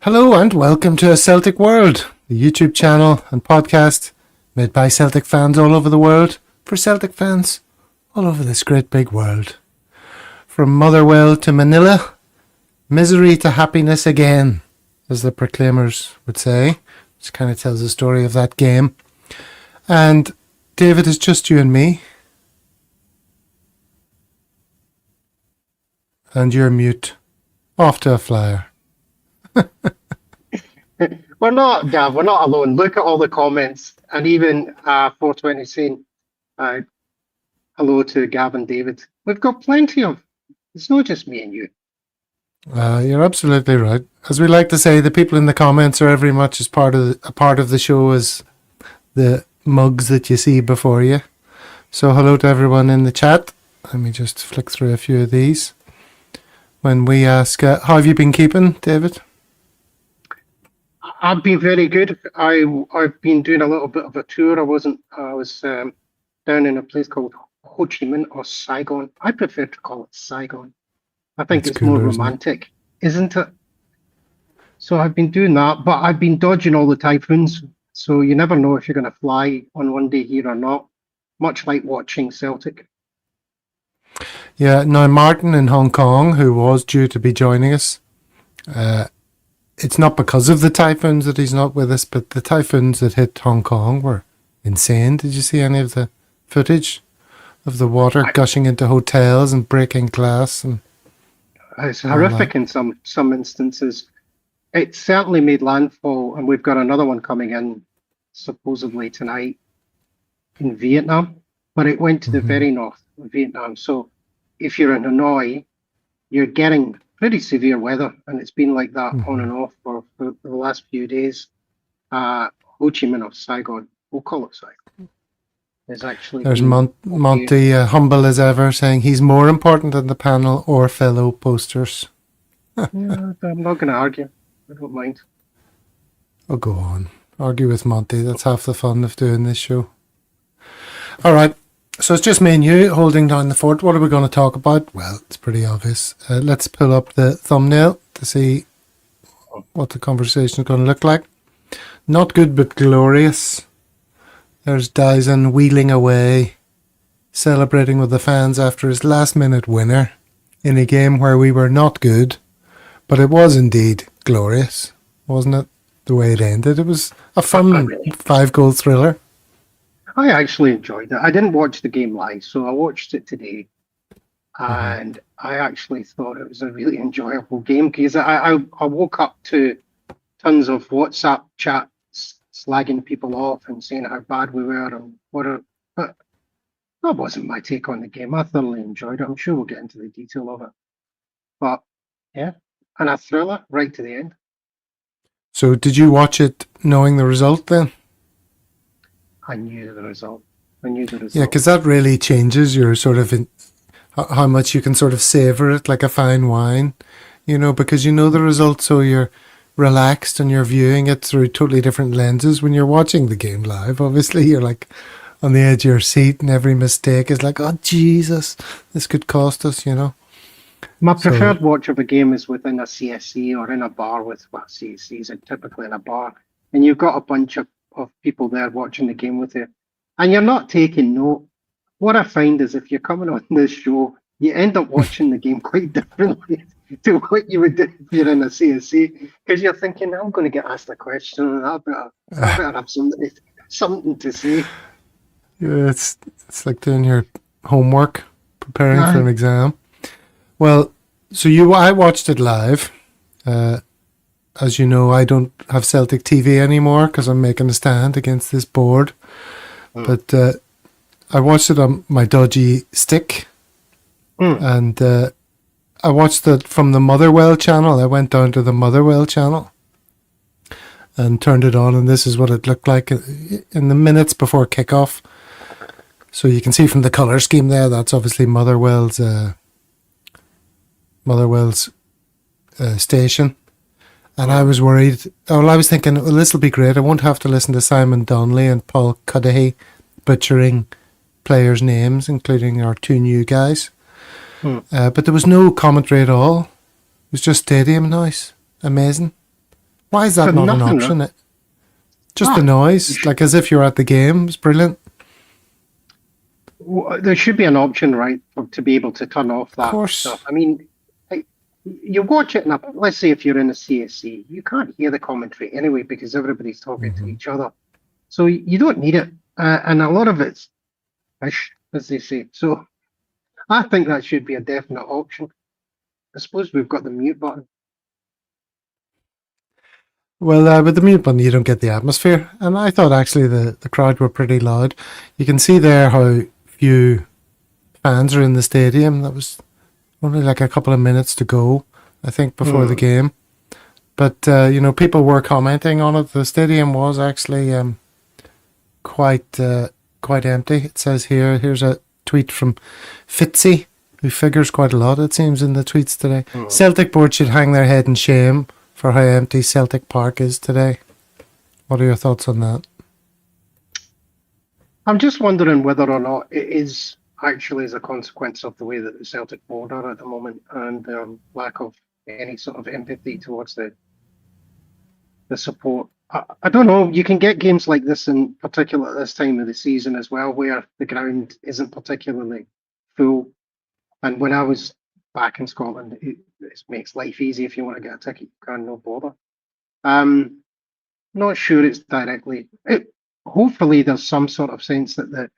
Hello and welcome to A Celtic World, the YouTube channel and podcast made by Celtic fans all over the world for Celtic fans all over this great big world. From Motherwell to Manila, misery to happiness again, as the Proclaimers would say, which kind of tells the story of that game. And David, it's just you and me. And you're mute. Off to a flyer. We're not, Gav, we're not alone. Look at all the comments, and even 420 saying hello to Gav and David. We've got plenty of, it's not just me and you. You're absolutely right. As we like to say, the people in the comments are every much as part of the show as the mugs that you see before you. So hello to everyone in the chat. Let me just flick through a few of these. When we ask, how have you been keeping, David? I've been very good. I've been doing a little bit of a tour. I was down in a place called Ho Chi Minh or Saigon. I prefer to call it Saigon. I think That's it's more cooler, romantic, isn't it? So I've been doing that, but I've been dodging all the typhoons. So you never know if you're going to fly on one day here or not. Much like watching Celtic. Yeah, now Martin in Hong Kong, who was due to be joining us, it's not because of the typhoons that he's not with us, but the typhoons that hit Hong Kong were insane. Did you see any of the footage of the water gushing into hotels and breaking glass? And it's horrific in some instances. It certainly made landfall, and we've got another one coming in supposedly tonight in Vietnam, but it went to the very north of Vietnam. So if you're in Hanoi, you're getting pretty severe weather, and it's been like that on and off for the last few days. Ho Chi Minh or Saigon, we'll call it Saigon. There's Monty, humble as ever, saying he's more important than the panel or fellow posters. Yeah, I'm not going to argue. I don't mind. Oh, go on. Argue with Monty. That's half the fun of doing this show. All right. So it's just me and you holding down the fort. What are we going to talk about? Well, it's pretty obvious. Let's pull up the thumbnail to see what the conversation is going to look like. Not good, but glorious. There's Dyson wheeling away, celebrating with the fans after his last-minute winner in a game where we were not good, but it was indeed glorious, wasn't it? The way it ended. It was a fun 5-goal thriller. I actually enjoyed it. I didn't watch the game live, so I watched it today, and I actually thought it was a really enjoyable game because I woke up to tons of WhatsApp chats slagging people off and saying how bad we were and but that wasn't my take on the game. I thoroughly enjoyed it. I'm sure we'll get into the detail of it, but yeah, and a thriller right to the end. So did you watch it knowing the result then? I knew the result. Yeah, because that really changes your sort of how much you can sort of savor it like a fine wine, because you know the result, so you're relaxed and you're viewing it through totally different lenses. When you're watching the game live, obviously you're like on the edge of your seat, and every mistake is like, oh Jesus, this could cost us, My preferred watch of a game is within a CSC or in a bar CSCs are typically in a bar, and you've got a bunch of people there watching the game with you, and you're not taking note. What I find is if you're coming on this show, you end up watching the game quite differently to what you would do if you're in a CSC, because you're thinking, I'm going to get asked a question and I better have something to say. Yeah, it's like doing your homework, preparing for an exam. Well, so I watched it live. As you know, I don't have Celtic TV anymore because I'm making a stand against this board. But I watched it on my dodgy stick. And I watched it from the Motherwell channel. I went down to the Motherwell channel and turned it on, and this is what it looked like in the minutes before kickoff. So you can see from the colour scheme there, that's obviously Motherwell's station. And I was worried. I was thinking, well, this will be great. I won't have to listen to Simon Donnelly and Paul Cudahy butchering players' names, including our two new guys. But there was no commentary at all. It was just stadium noise. Amazing. Why is that For not an nothing, option? right? Just the noise, like as if you're at the game. It's brilliant. There should be an option, right, to be able to turn off Of that course. stuff. I mean, you watch it, and let's say if you're in a CSC, you can't hear the commentary anyway because everybody's talking to each other. So you don't need it, and a lot of it's fish, as they say. So I think that should be a definite option. I suppose we've got the mute button. Well, with the mute button, you don't get the atmosphere. And I thought actually the crowd were pretty loud. You can see there how few fans are in the stadium. That was only like a couple of minutes to go, I think, before the game. But, people were commenting on it. The stadium was actually quite empty. It says here's a tweet from Fitzy, who figures quite a lot, it seems, in the tweets today. Celtic board should hang their head in shame for how empty Celtic Park is today. What are your thoughts on that? I'm just wondering whether or not it is actually as a consequence of the way that the Celtic board are at the moment and their lack of any sort of empathy towards the support. I don't know. You can get games like this in particular at this time of the season as well, where the ground isn't particularly full. And when I was back in Scotland, it makes life easy if you want to get a ticket. You can, no bother. Not sure it's directly. Hopefully, there's some sort of sense that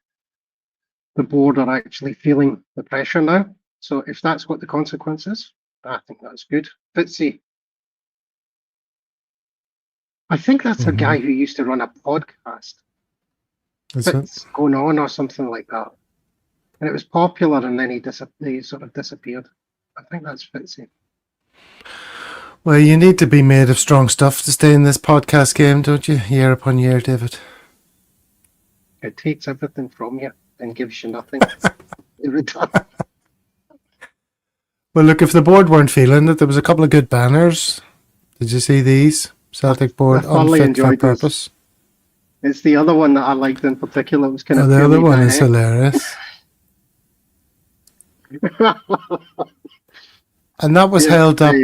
the board are actually feeling the pressure now. So if that's what the consequence is, I think that's good. Fitzy, I think that's a guy who used to run a podcast. Fitz going on or something like that. And it was popular, and then he sort of disappeared. I think that's Fitzy. Well, you need to be made of strong stuff to stay in this podcast game, don't you? Year upon year, David. It takes everything from you and gives you nothing in return. Well, look, if the board weren't feeling it, there was a couple of good banners. Did you see these? Celtic board, unfit for purpose. It's the other one that I liked in particular. It was kind of the other one is hilarious. And that was held up.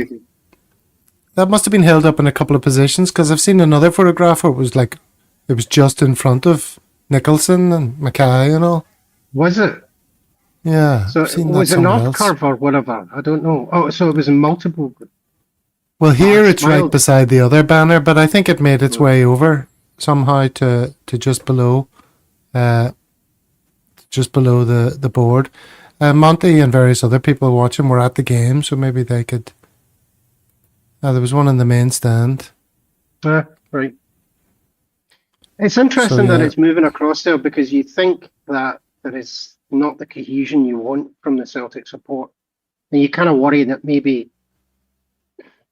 That must have been held up in a couple of positions, because I've seen another photograph where it was just in front of Nicholson and Mackay and all. Was it? Yeah. So was it not curve or whatever? I don't know. Oh, so it was in multiple. Well, here it's right beside the other banner, but I think it made its way over somehow to just below, the board. Monty and various other people watching were at the game, so maybe they could. There was one in the main stand. Right. It's interesting that it's moving across there, because you think that there is not the cohesion you want from the Celtic support, and you kind of worry that maybe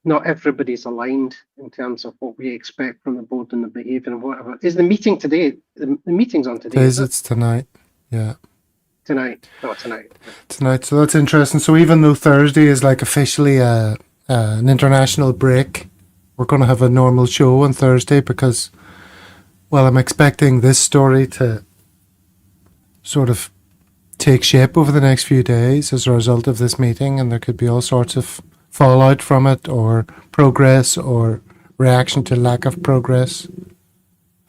not everybody's aligned in terms of what we expect from the board and the behaviour and whatever. Is the meeting today? The meeting's on today. It's tonight. Yeah. Tonight. Oh, tonight. Tonight. So that's interesting. So even though Thursday is like officially an international break, we're going to have a normal show on Thursday because, well, I'm expecting this story to sort of take shape over the next few days as a result of this meeting, and there could be all sorts of fallout from it, or progress, or reaction to lack of progress.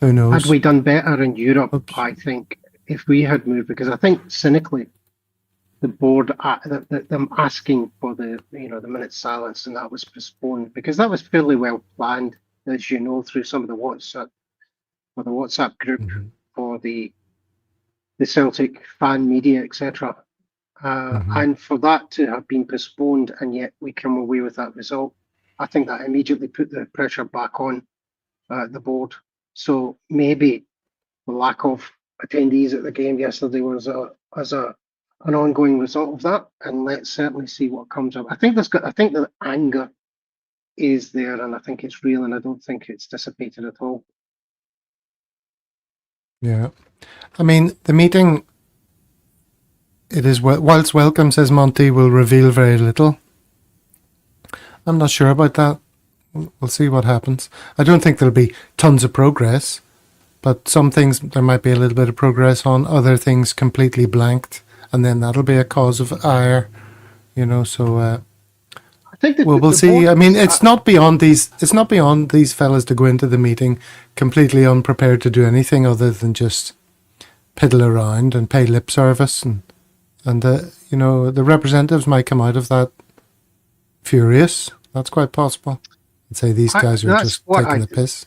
Who knows? Had we done better in Europe, I think, if we had moved, because I think cynically, the board, them asking for the minute silence, and that was postponed because that was fairly well planned, as you know, through some of the WhatsApp group for the Celtic fan media, etc. And for that to have been postponed, and yet we come away with that result, I think that immediately put the pressure back on the board. So maybe the lack of attendees at the game yesterday was an ongoing result of that, and let's certainly see what comes up. I think the anger is there, and I think it's real, and I don't think it's dissipated at all. Yeah, I mean the meeting. It is whilst welcome, says Monty, will reveal very little. I'm not sure about that. We'll see what happens. I don't think there'll be tons of progress, but some things there might be a little bit of progress on, other things completely blanked, and then that'll be a cause of ire, So I think that Well, we'll the see. board I mean, is, it's not beyond these. It's not beyond these fellas to go into the meeting completely unprepared to do anything other than just piddle around and pay lip service, and the representatives might come out of that furious. That's quite possible. And say these guys are that's just what taking the piss.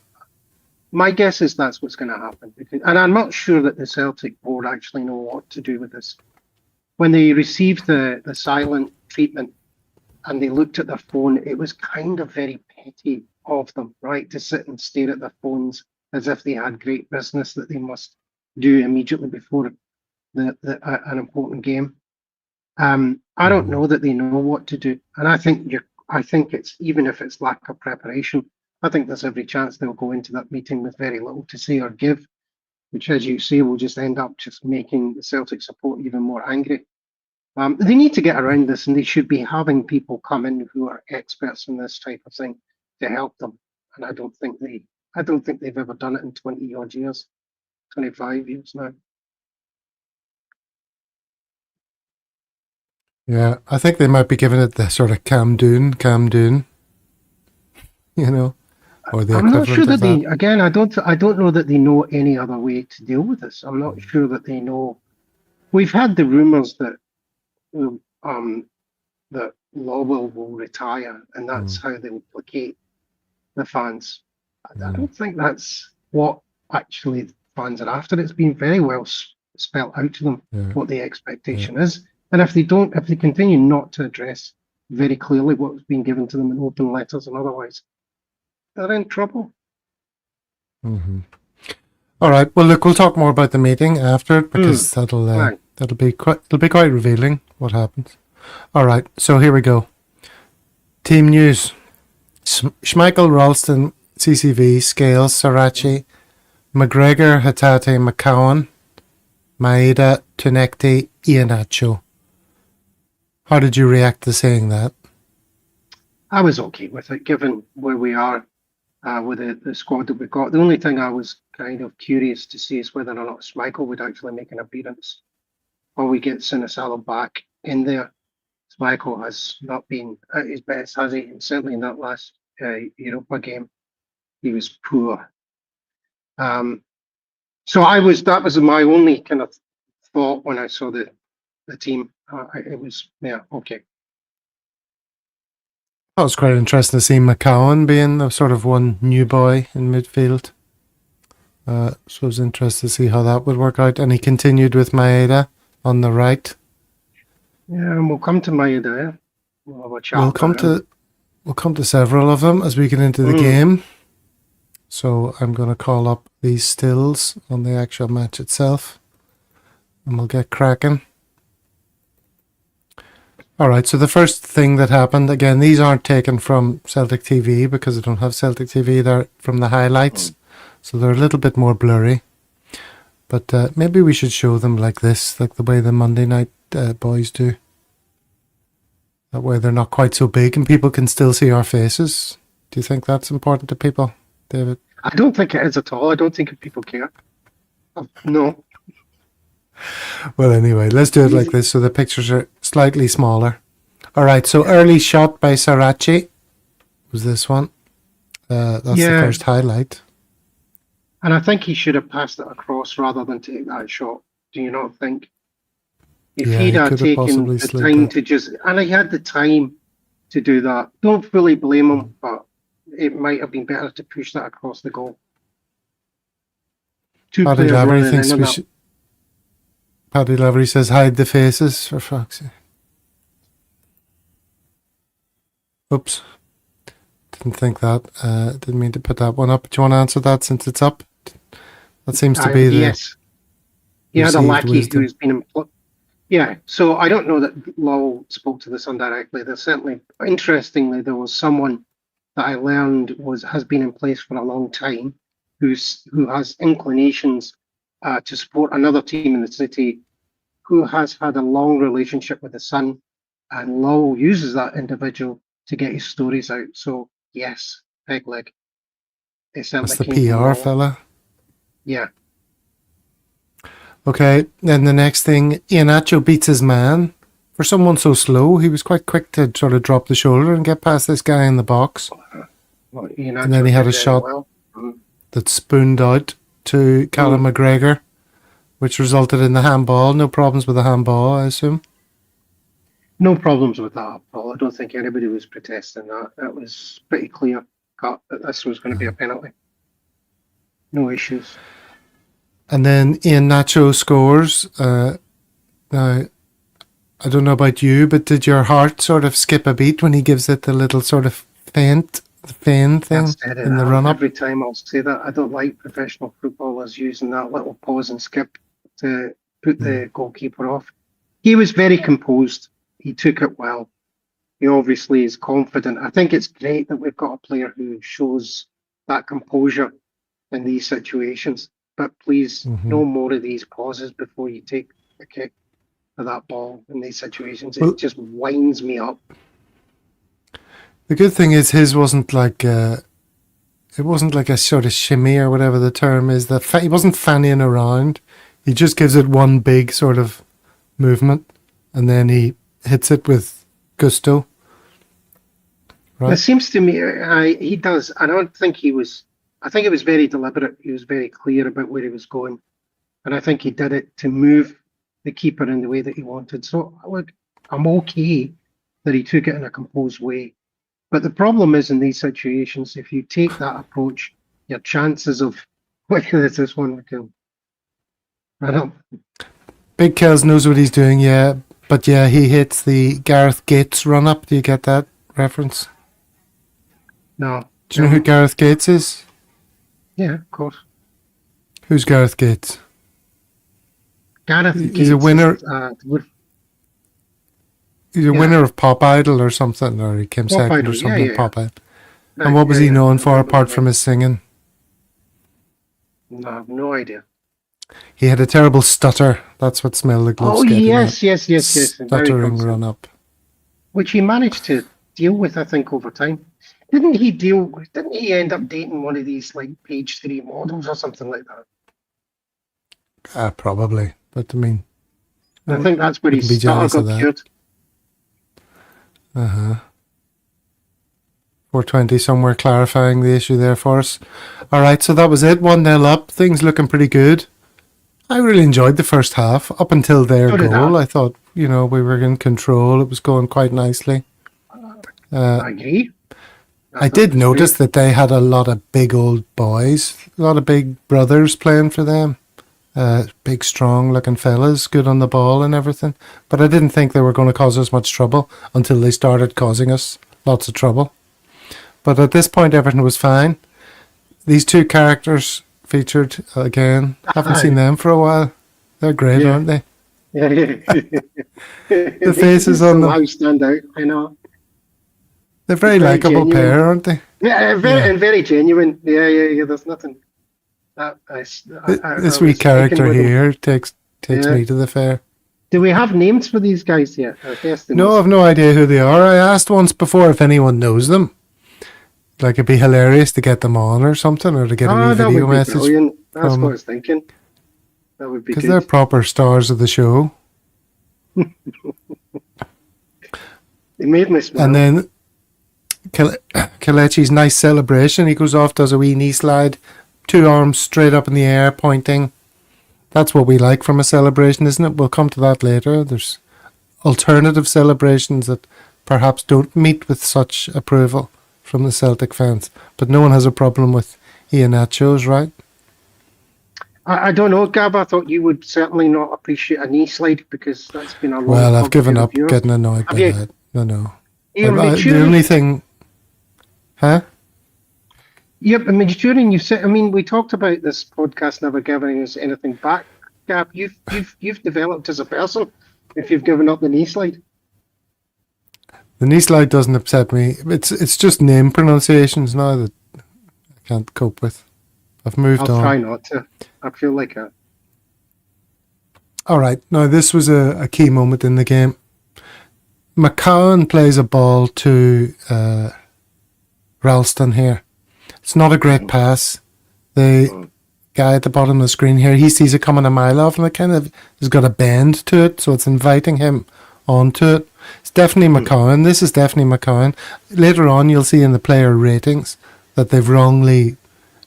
my guess is that's what's going to happen. And I'm not sure that the Celtic board actually know what to do with this. When they received the silent treatment and they looked at their phone, it was kind of very petty of them, right, to sit and stare at their phones as if they had great business that they must do immediately before an important game. I don't know that they know what to do, and I think it's, even if it's lack of preparation, I think there's every chance they'll go into that meeting with very little to say or give, which, as you say, will just end up just making the Celtic support even more angry. They need to get around this, and they should be having people come in who are experts in this type of thing to help them. And I don't think they've ever done it in 20 odd years, 25 years now. Yeah, I think they might be giving it the sort of Cam Dune, or the I'm not equivalent sure of that that. again, I don't know that they know any other way to deal with this. I'm not sure that they know. We've had the rumours that that Lowell will retire, and that's how they will placate the fans. I don't think that's what actually the fans are after. It's been very well spelled out to them what the expectation is, and if they continue not to address very clearly what's been given to them in open letters and otherwise, they're in trouble. All right. Well, look, we'll talk more about the meeting after it because it'll be quite revealing what happens. All right. So here we go. Team news: Schmeichel, Ralston, CCV, Scales, Sarachi, McGregor, Hatate, McCowan, Maeda, Tunekti, Iheanacho. How did you react to saying that? I was okay with it, given where we are with the squad that we've got. The only thing I was kind of curious to see is whether or not Schmeichel would actually make an appearance, or we get Sinisalo back in there. Schmeichel has not been at his best, has he? And certainly in that last Europa game, he was poor. So that was my only kind of thought when I saw the team. It was, okay. That was quite interesting to see McCowan being the sort of one new boy in midfield. So I was interested to see how that would work out. And he continued with Maeda on the right. Yeah, and we'll come to Maeda. We'll have a chat. We'll come to several of them as we get into the game. So I'm going to call up these stills on the actual match itself, and we'll get cracking. All right, so the first thing that happened, again, these aren't taken from Celtic TV because I don't have Celtic TV. They're from the highlights, so they're a little bit more blurry. But maybe we should show them like this, like the way the Monday night boys do. That way they're not quite so big and people can still see our faces. Do you think that's important to people, David? I don't think it is at all. I don't think people care. No. Well, anyway, let's do it like this so the pictures are slightly smaller. All right, so early shot by Sarachi was this one. That's the first highlight. And I think he should have passed it across rather than take that shot. Do you not think? If he'd have taken the time to just... And he had the time to do that. Don't fully blame him, but it might have been better to push that across the goal. Paddy Lavery says, hide the faces, for fuck's sake. Oops. Didn't think that. Didn't mean to put that one up. Do you want to answer that since it's up? That seems to be the... Yes. He had a lackey who's been... Yeah, so I don't know that Lowell spoke to this indirectly. There's certainly... Interestingly, there was someone that I learned has been in place for a long time who has inclinations to support another team in the city, who has had a long relationship with the son, and Lowell uses that individual to get his stories out. So yes, peg leg. That's the PR fella. Yeah. Okay, then the next thing, Iheanacho beats his man for someone so slow, he was quite quick to sort of drop the shoulder and get past this guy in the box. Well, And then he had a shot that spooned out to Callum McGregor, which resulted in the handball. No problems with the handball, I assume. No problems with that, Paul. I don't think anybody was protesting that. That was pretty clear cut that this was going to be a penalty. No issues. And then Iheanacho scores. Now, I don't know about you, but did your heart sort of skip a beat when he gives it the little sort of feign thing in the run-up? Every time I'll say that. I don't like professional footballers using that little pause and skip to put the goalkeeper off. He was very composed. He took it well. He obviously is confident. I think it's great that we've got a player who shows that composure in these situations. But please, no more of these pauses before you take the kick for that ball in these situations. It just winds me up. The good thing is his wasn't like it wasn't like a sort of shimmy or whatever the term is. That he wasn't fannying around. He just gives it one big sort of movement, and then he hits it with gusto. Right? It seems to me he does. I don't think he was. I think it was very deliberate. He was very clear about where he was going, and I think he did it to move the keeper in the way that he wanted. So look, I'm okay that he took it in a composed way. But the problem is in these situations, if you take that approach, your chances of whether it's this one we can. I don't. Big Kells knows what he's doing, yeah. But yeah, he hits the Gareth Gates run up. Do you get that reference? No. Do you know who Gareth Gates is? Yeah, of course. Who's Gareth Gates? Gareth Gates. He's a winner. He's a winner of Pop Idol or something, or he came second or something. Pop Idol. And what was he known for apart from his singing? No, I have no idea. He had a terrible stutter. That's what Smell the Gloves getting yes. Stuttering run up. Which he managed to deal with, I think, over time. Didn't he end up dating one of these like page 3 models or something like that? Probably. But I mean, I think that's where his stutter got cured. 420 somewhere clarifying the issue there for us. All right, so that was it. 1-0 up. Things looking pretty good. I really enjoyed the first half up until their goal. I thought, we were in control. It was going quite nicely. I agree. I did notice that they had a lot of big old boys, a lot of big brothers playing for them. Big, strong looking fellas, good on the ball and everything. But I didn't think they were going to cause us much trouble until they started causing us lots of trouble. But at this point, everything was fine. These two characters featured again. Haven't seen them for a while. They're great, aren't they? Yeah. The faces on them. Stand out, I know. They're very likable pair, aren't they? Yeah, very genuine. Yeah. There's nothing. This wee character here takes me to the fair. Do we have names for these guys yet? No, I've no idea who they are. I asked once before if anyone knows them. Like, it'd be hilarious to get them on or something, or to get a video message. Brilliant. That's what I was thinking. That would be good. Because they're proper stars of the show. They made me smile. And then Kelechi's nice celebration. He goes off, does a wee knee slide, 2 arms straight up in the air, pointing. That's what we like from a celebration, isn't it? We'll come to that later. There's alternative celebrations that perhaps don't meet with such approval from the Celtic fans. But no one has a problem with Iheanacho's, right? I don't know, Gab. I thought you would certainly not appreciate a knee slide because that's been a long. Well, I've given up getting annoyed by that. No. The only thing... Huh? Yep, I mean, during you said, we talked about this podcast never giving us anything back, Gab. You've developed as a person if you've given up the knee slide. The knee slide doesn't upset me. It's just name pronunciations now that I can't cope with. I've moved on. I'll try not to. I feel like a... All right. Now, this was a key moment in the game. McCowan plays a ball to Ralston here. It's not a great pass. The guy at the bottom of the screen here, he sees it coming a mile off, and it kind of has got a bend to it, so it's inviting him onto it. It's definitely McCowan. This is definitely McCowan. Later on, you'll see in the player ratings that they've wrongly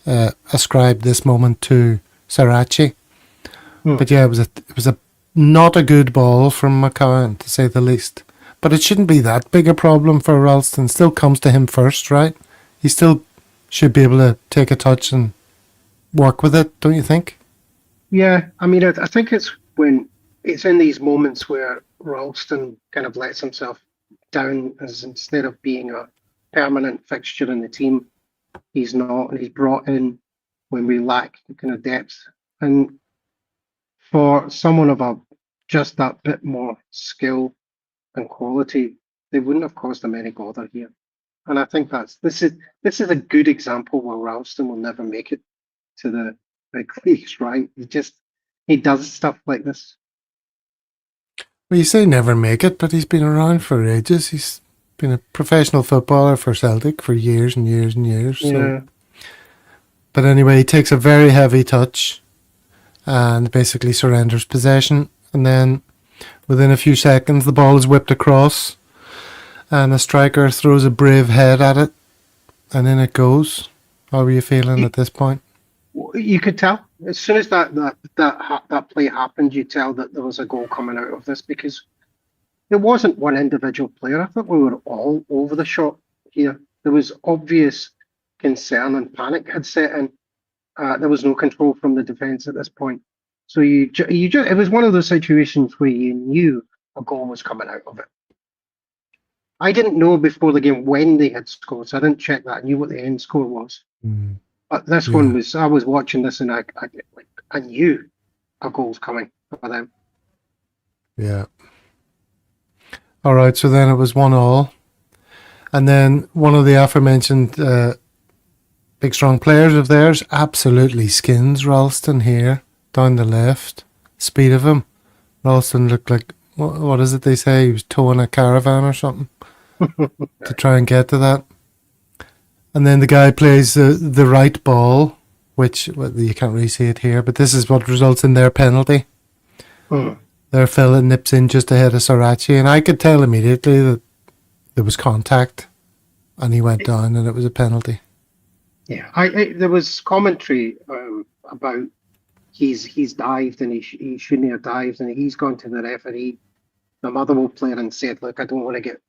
ascribed this moment to Sarachi. But yeah, it was a not a good ball from McCowan, to say the least. But it shouldn't be that big a problem for Ralston. Still comes to him first, right? He still should be able to take a touch and work with it, don't you think? Yeah, I mean, I think it's when it's in these moments where Ralston kind of lets himself down, as instead of being a permanent fixture in the team, he's not, and he's brought in when we lack the kind of depth. And for someone of just that bit more skill and quality, they wouldn't have caused them any bother here. And I think this is a good example where Ralston will never make it to the big leagues, right? He does stuff like this. Well, you say never make it, but he's been around for ages. He's been a professional footballer for Celtic for years and years and years. Yeah. So. But anyway, he takes a very heavy touch and basically surrenders possession. And then within a few seconds, the ball is whipped across and the striker throws a brave head at it. And in it goes. How are you feeling at this point? You could tell as soon as that play happened. You tell that there was a goal coming out of this because it wasn't one individual player. I thought we were all over the shot here. There was obvious concern and panic had set in. There was no control from the defence at this point. So it was one of those situations where you knew a goal was coming out of it. I didn't know before the game when they had scored, so I didn't check that. I knew what the end score was. But this one was, I was watching this and I knew a goal's coming for them. Yeah. All right, so then it was 1-1. And then one of the aforementioned big strong players of theirs absolutely skins Ralston here, down the left. Speed of him. Ralston looked like, what is it they say? He was towing a caravan or something to try and get to that. And then the guy plays the right ball, which you can't really see it here, but this is what results in their penalty. Their fella nips in just ahead of Sarachi, and I could tell immediately that there was contact, and he went down, and it was a penalty. Yeah, there was commentary about he's dived and he shouldn't have dived, and he's gone to the referee, the Motherwell player, and said, "Look, I don't want to get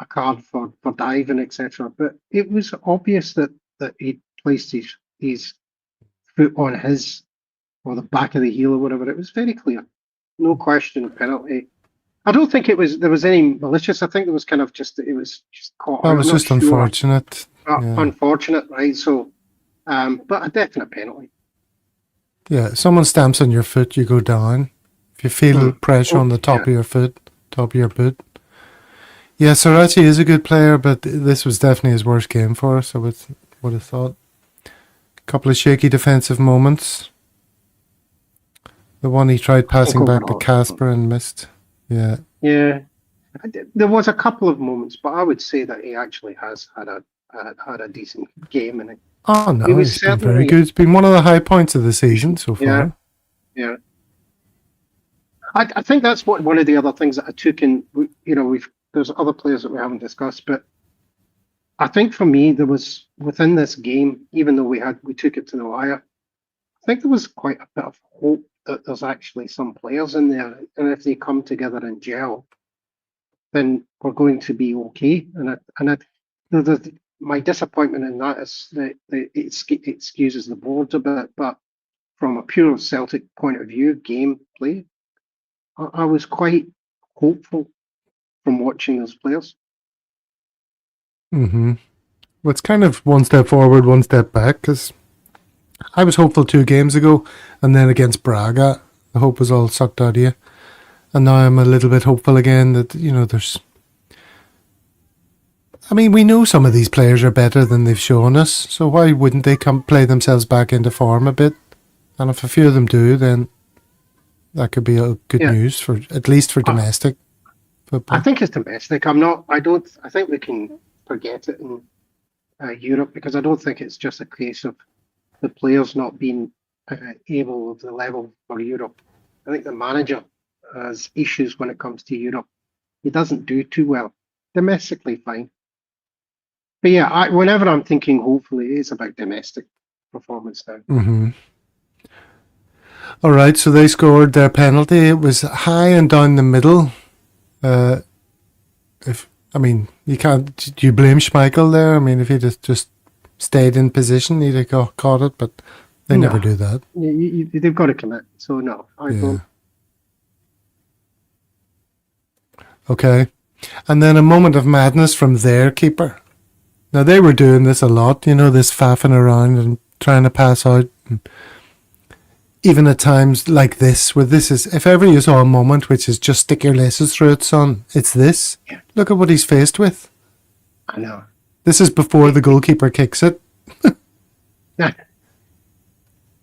a card for diving, etc." But it was obvious that he placed his foot on his or the back of the heel or whatever. It was very clear, no question, penalty. I don't think there was any malicious. I think it was kind of it was just caught. Well, it was just unfortunate. Unfortunate, right? So, but a definite penalty. Yeah, if someone stamps on your foot, you go down. If you feel pressure on the top of your foot, top of your boot. Yeah, Sarachi is a good player, but this was definitely his worst game for us, I would have thought. A couple of shaky defensive moments. The one he tried passing back to Casper and missed. Yeah. Yeah. There was a couple of moments, but I would say that he actually has had a decent game in it. Oh no, he's been very good. It's been one of the high points of the season so far. Yeah. I think that's one of the other things that I took in. There's other players that we haven't discussed, but I think for me there was within this game, even though we took it to the wire, I think there was quite a bit of hope that there's actually some players in there, and if they come together and gel, then we're going to be okay. My disappointment in that is that it excuses the boards a bit, but from a pure Celtic point of view, gameplay, I was quite hopeful from watching those players. Well, it's kind of one step forward, one step back, because I was hopeful 2 games ago, and then against Braga, the hope was all sucked out of you. And now I'm a little bit hopeful again that, there's... I mean, we know some of these players are better than they've shown us, so why wouldn't they play themselves back into form a bit? And if a few of them do, then that could be good news, at least for domestic football. I think it's domestic. I think we can forget it in Europe, because I don't think it's just a case of the players not being able of the level for Europe. I think the manager has issues when it comes to Europe. He doesn't do too well. Domestically, fine. But yeah, whenever I'm thinking, hopefully, it's about domestic performance now. Mm-hmm. All right, so they scored their penalty. It was high and down the middle. You can't. Do you blame Schmeichel there? I mean, if he just stayed in position, he'd have caught it, but they never do that. They've got to commit. So no, I don't. Okay, and then a moment of madness from their keeper. Now they were doing this a lot, this faffing around and trying to pass out. And even at times like this, where this is, if ever you saw a moment which is just stick your laces through it, son, it's this. Yeah. Look at what he's faced with. I know. This is before the goalkeeper kicks it. Yeah.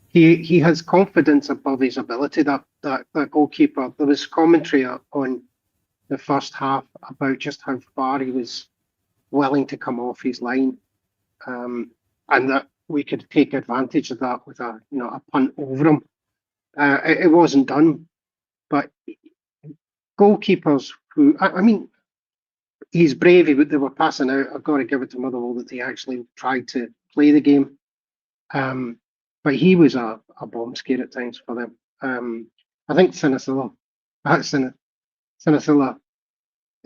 He has confidence above his ability, that goalkeeper. There was commentary on the first half about just how far he was willing to come off his line, and that we could take advantage of that with a punt over him. It wasn't done, but goalkeepers who, I mean, he's brave. They were passing out. I've got to give it to Motherwell that they actually tried to play the game. But he was a bomb scare at times for them. I think Sinisilla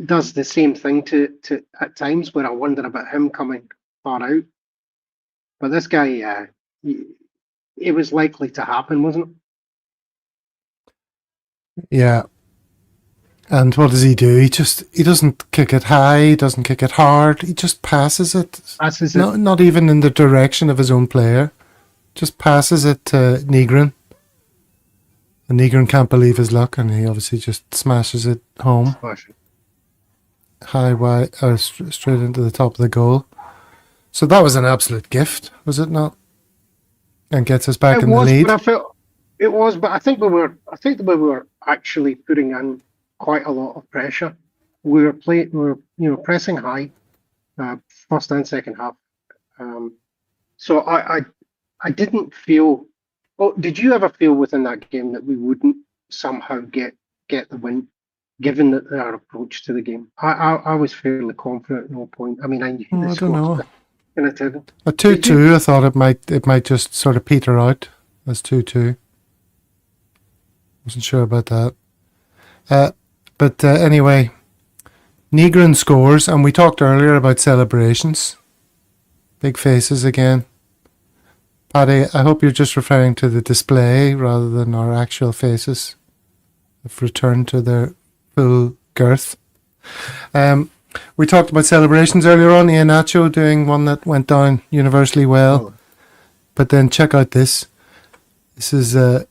does the same thing to at times where I wonder about him coming far out. But this guy, it was likely to happen, wasn't it? Yeah. And what does he do? He doesn't kick it high, he doesn't kick it hard, he just passes it. Not even in the direction of his own player. Just passes it to Negron. And Negron can't believe his luck, and he obviously just smashes it home. High, wide, or straight into the top of the goal. So that was an absolute gift, was it not? And gets us back in the lead. It was, but I think we were actually putting in quite a lot of pressure. We were pressing high, first and second half. So I didn't feel. Oh, did you ever feel within that game that we wouldn't somehow get the win, given that our approach to the game? I was fairly confident at no point. I mean, I knew the score. I don't know. A 2-2, I thought it might just sort of peter out as 2-2. Wasn't sure about that. But anyway, Negron scores, and we talked earlier about celebrations. Big faces again. Paddy, I hope you're just referring to the display rather than our actual faces. Have returned to their full girth. We talked about celebrations earlier on. Iheanacho doing one that went down universally well. Oh. But then check out this. This is the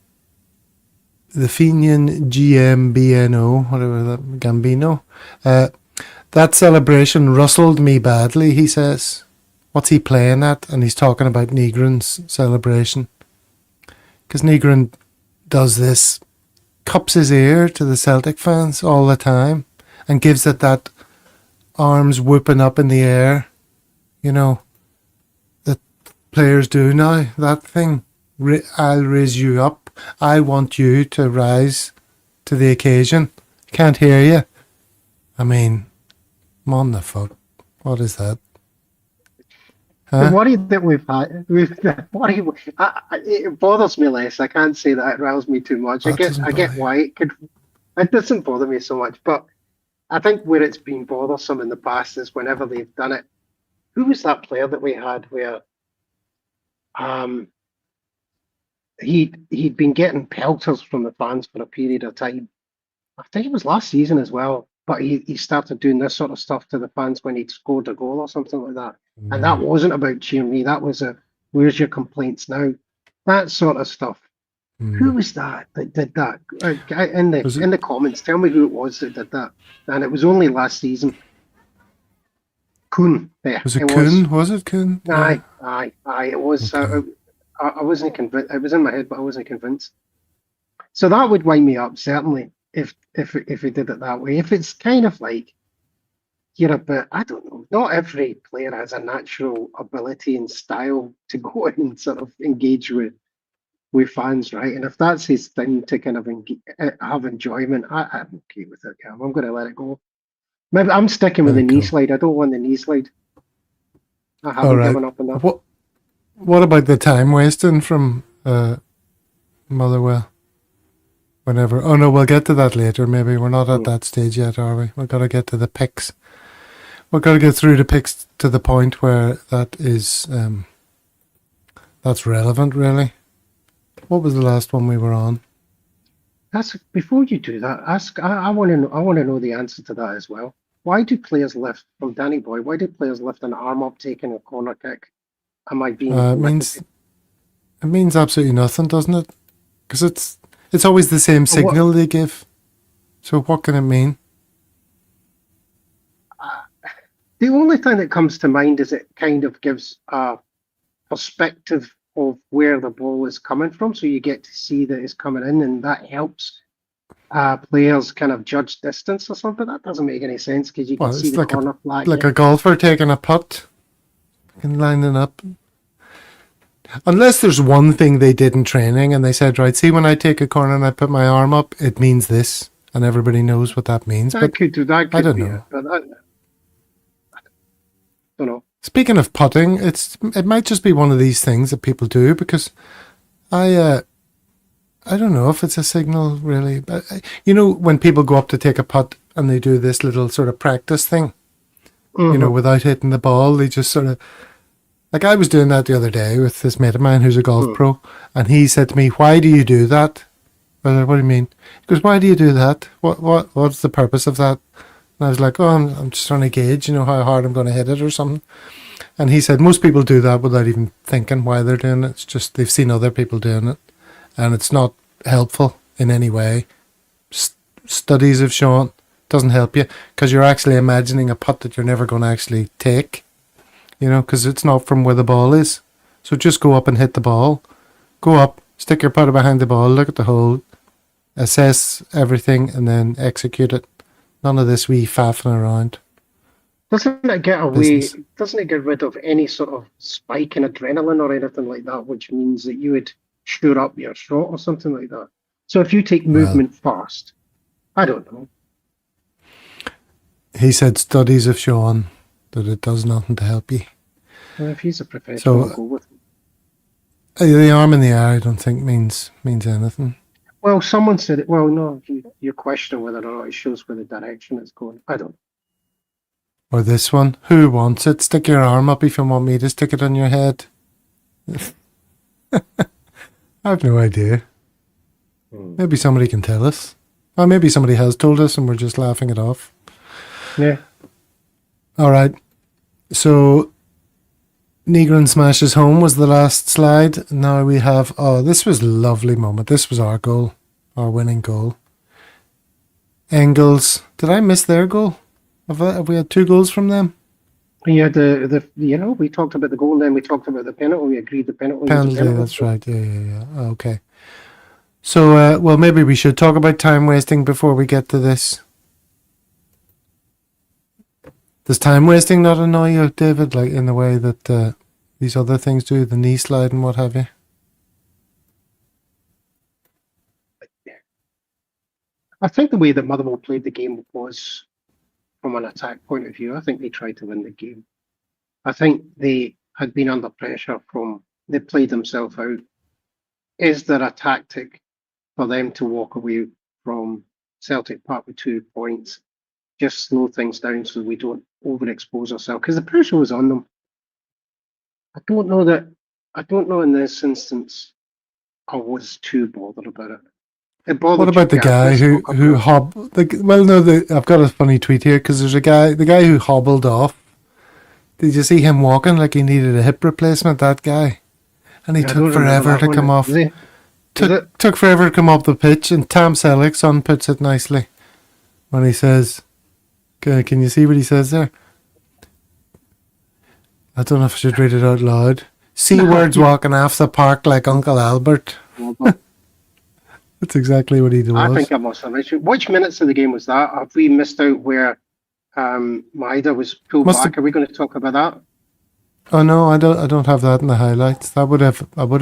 Fenian GMBNO, whatever that, Gambino. That celebration rustled me badly, he says. What's he playing at? And he's talking about Negron's celebration. Because Negron does this, cups his ear to the Celtic fans all the time and gives it that arms whooping up in the air, that players do now, that thing. I'll raise you up. I want you to rise to the occasion. Can't hear you. I mean, I'm on the foot. What is that? Huh? The worry that we've had, it bothers me less. I can't say that it riles me too much. I get why it doesn't bother me so much, but I think where it's been bothersome in the past is whenever they've done it. Who was that player that we had where he'd been getting pelters from the fans for a period of time? I think it was last season as well, but he started doing this sort of stuff to the fans when he'd scored a goal or something like that. And that wasn't about cheering me. That was where's your complaints now? That sort of stuff. Who was that did that? In the comments, tell me who it was that did that. And it was only last season. Kuhn. There. Was it Kuhn? Was it Kuhn? Aye. It was. Okay. I wasn't convinced. It was in my head, but I wasn't convinced. So that would wind me up certainly if we did it that way. If it's kind of like but I don't know. Not every player has a natural ability and style to go in and sort of engage with with fans, right? And if that's his thing to kind of have enjoyment, I'm okay with it. Yeah, I'm going to let it go. Maybe I'm sticking with the Very knee cool. slide. I don't want the knee slide. I All haven't right. given up on that. What about the time wasting from Motherwell? Whenever. Oh no, we'll get to that later. Maybe we're not at that stage yet, are we? We've got to get to the picks. We've got to get through the picks to the point where that is that's relevant, really. What was the last one we were on? That's before you do that. Ask. I want to know. I want to know the answer to that as well. Why do players lift from Danny Boy? Why do players lift an arm up taking a corner kick? Am I being It political? means absolutely nothing, doesn't it? Because it's always the same What? signal they give. So what can it mean? The only thing that comes to mind is it kind of gives a perspective of where the ball is coming from, so you get to see that it's coming in, and that helps players kind of judge distance or something. That doesn't make any sense because you can Well, see it's the corner flag. like a golfer taking a putt and lining up. Unless there's one thing they did in training and they said, right, see when I take a corner and I put my arm up, it means this, and everybody knows what that means. That But could do. That I could don't be know. it. But I don't know. Speaking of putting, it might just be one of these things that people do because I don't know if it's a signal really. But you know when people go up to take a putt and they do this little sort of practice thing, you know, without hitting the ball, they just sort of like I was doing that the other day with this mate of mine who's a golf pro, and he said to me, "Why do you do that?" I said, "What do you mean?" He goes, "Why do you do that? What's the purpose of that?" And I was like, "Oh, I'm just trying to gauge, you know, how hard I'm going to hit it or something." And he said most people do that without even thinking why they're doing it. It's just they've seen other people doing it, and it's not helpful in any way. Studies have shown it doesn't help you because you're actually imagining a putt that you're never going to actually take, you know, because it's not from where the ball is. So just go up and hit the ball. Go up, stick your putter behind the ball, look at the hole, assess everything, and then execute it. None of this wee faffing around. Doesn't it get away? Business. Doesn't it get rid of any sort of spike in adrenaline or anything like that, which means that you would sure up your shot or something like that? So if you take Well, movement fast, I don't know. he said studies have shown that it does nothing to help you. Well, if he's a professional, I'll So go with him. the arm in the air, I don't think means anything. Well, someone said it. Well, no, you're questioning whether or not it shows where the direction it's going. I don't know. Or this one, who wants it? Stick your arm up if you want me to stick it on your head. I have no idea. Maybe somebody can tell us. Or maybe somebody has told us and we're just laughing it off. Yeah. All right. So, Negron smashes home was the last slide. Now we have, this was a lovely moment. This was our goal, our winning goal. Engels, did I miss their goal? Have we had 2 goals from them? Yeah, we talked about the goal, and then we talked about the penalty. We agreed the penalty was a Penalty, penalty. that's right. Yeah. Okay. So, well, maybe we should talk about time wasting before we get to this. Does time wasting not annoy you, David, like in the way that these other things do, the knee slide and what have you? I think the way that Motherwell played the game was from an attack point of view. I think they tried to win the game. I think they had been under pressure they played themselves out. Is there a tactic for them to walk away from Celtic Park with 2 points? Just slow things down so we don't overexpose ourselves because the pressure was on them. I don't know in this instance I was too bothered about it. What about the guy who hobbled? I've got a funny tweet here because there's the guy who hobbled off. Did you see him walking like he needed a hip replacement? That guy, and he took forever to come off. Took forever to come off the pitch, and Tam Selleck's son puts it nicely when he says, "Can you see what he saes there?" I don't know if I should read it out loud. Words walking off the park like Uncle Albert. That's exactly what he was. I think I must have mentioned. Which minutes of the game was that? Have we missed out where Maeda was pulled back? Are we going to talk about that? Oh no, I don't have that in the highlights. I would have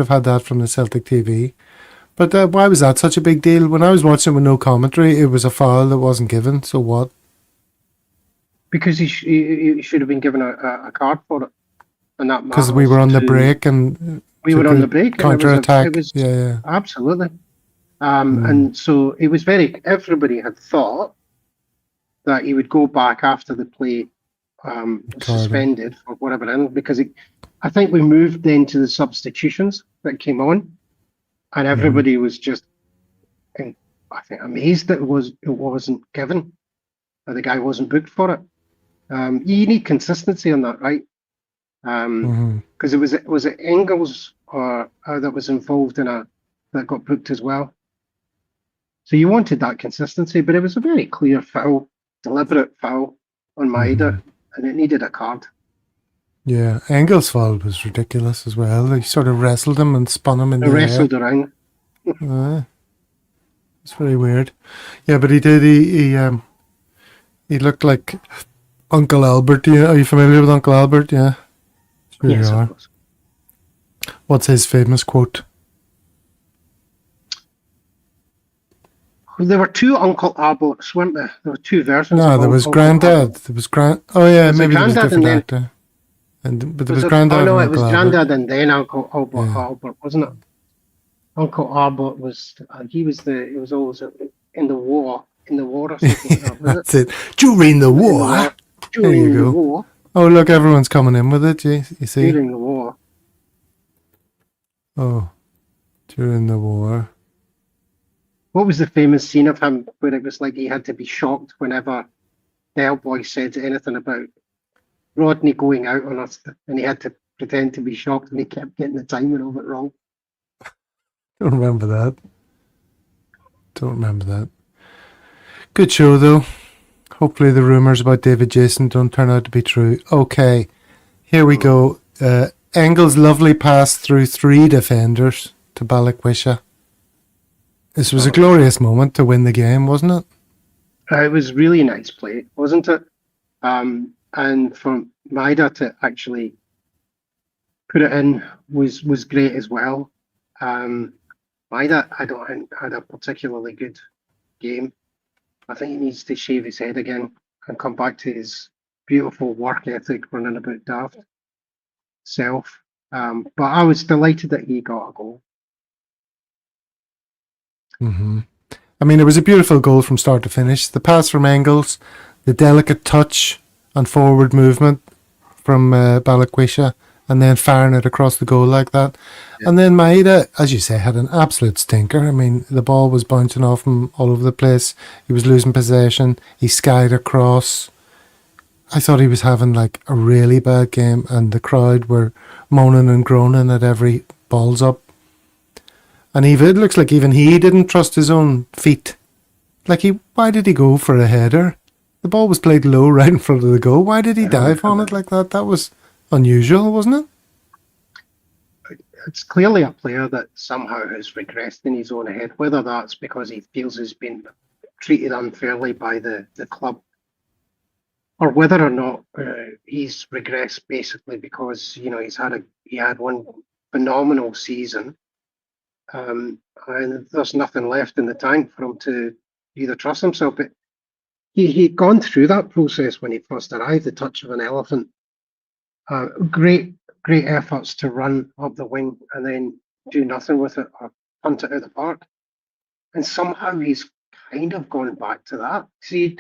had that from the Celtic TV. But why was that such a big deal? When I was watching with no commentary, it was a foul that wasn't given. So what? Because he should have been given a card for it, and that Because we were matters on the to. break and We were took on a the break, and counter it attack. was Yeah. absolutely. Mm, And so it was everybody had thought that he would go back after the play, carding. suspended or whatever, because I think we moved then to the substitutions that came on, and Mm-hmm. everybody was just, I think, amazed that it wasn't given, that the guy wasn't booked for it. You need consistency on that, right? Mm-hmm. Because it Engels or that was involved in that got booked as well. So you wanted that consistency, but it was a very clear foul, deliberate foul on Mm-hmm. Maeda, and it needed a card. Yeah, Engels' foul was ridiculous as well. He sort of wrestled him and spun him in It the air. wrestled around. It's very weird. Yeah, but he did. He looked like Uncle Albert. Yeah, are you familiar with Uncle Albert? Yeah, sure you Yes, of are. course. What's his famous quote? There were two Uncle Alberts, weren't there? There were two versions No, of there was Uncle Granddad. Albert. There was Grand. Oh yeah, Was it maybe there was a Grandad and different then actor. But there was was it? Oh Granddad no, and it was Uncle Albert. Grandad and then Uncle Albert. Yeah, Albert, wasn't it? Uncle Albert was he was always in the war or something like that, was it? that's it. During the In the war. war There you during the go. war Oh look, everyone's coming in with it. You see? during the war. Oh, during the war. What was the famous scene of him where it was like he had to be shocked whenever the boy said anything about Rodney going out on us, and he had to pretend to be shocked, and he kept getting the timing of it wrong. Don't remember that. Don't remember that. Good show though. Hopefully the rumours about David Jason don't turn out to be true. Okay, here we go. Engels' lovely pass through three defenders to Balikwisha. This was a glorious moment to win the game, wasn't it? It was really nice play, wasn't it? And for Maeda to actually put it in was great as well. Maeda, I don't think had a particularly good game. I think he needs to shave his head again and come back to his beautiful work ethic, running about daft self. But I was delighted that he got a goal. Mm-hmm. I mean, it was a beautiful goal from start to finish. The pass from Engels, the delicate touch and forward movement from Balikwisha, and then firing it across the goal like that. Yeah. And then Maeda, as you say, had an absolute stinker. I mean, the ball was bouncing off him all over the place. He was losing possession. He skied across. I thought he was having like a really bad game, and the crowd were moaning and groaning at every balls up. And it looks like even he didn't trust his own feet. Like why did he go for a header? The ball was played low right in front of the goal. Why did he dive on it like that? That was unusual, wasn't it? It's clearly a player that somehow has regressed in his own head, whether that's because he feels he's been treated unfairly by the club, or whether or not he's regressed basically because he had one phenomenal season, and there's nothing left in the tank for him to either trust himself. But he'd gone through that process when he first arrived, the touch of an elephant. Great efforts to run up the wing and then do nothing with it or punt it out of the park. And somehow he's kind of gone back to that. See,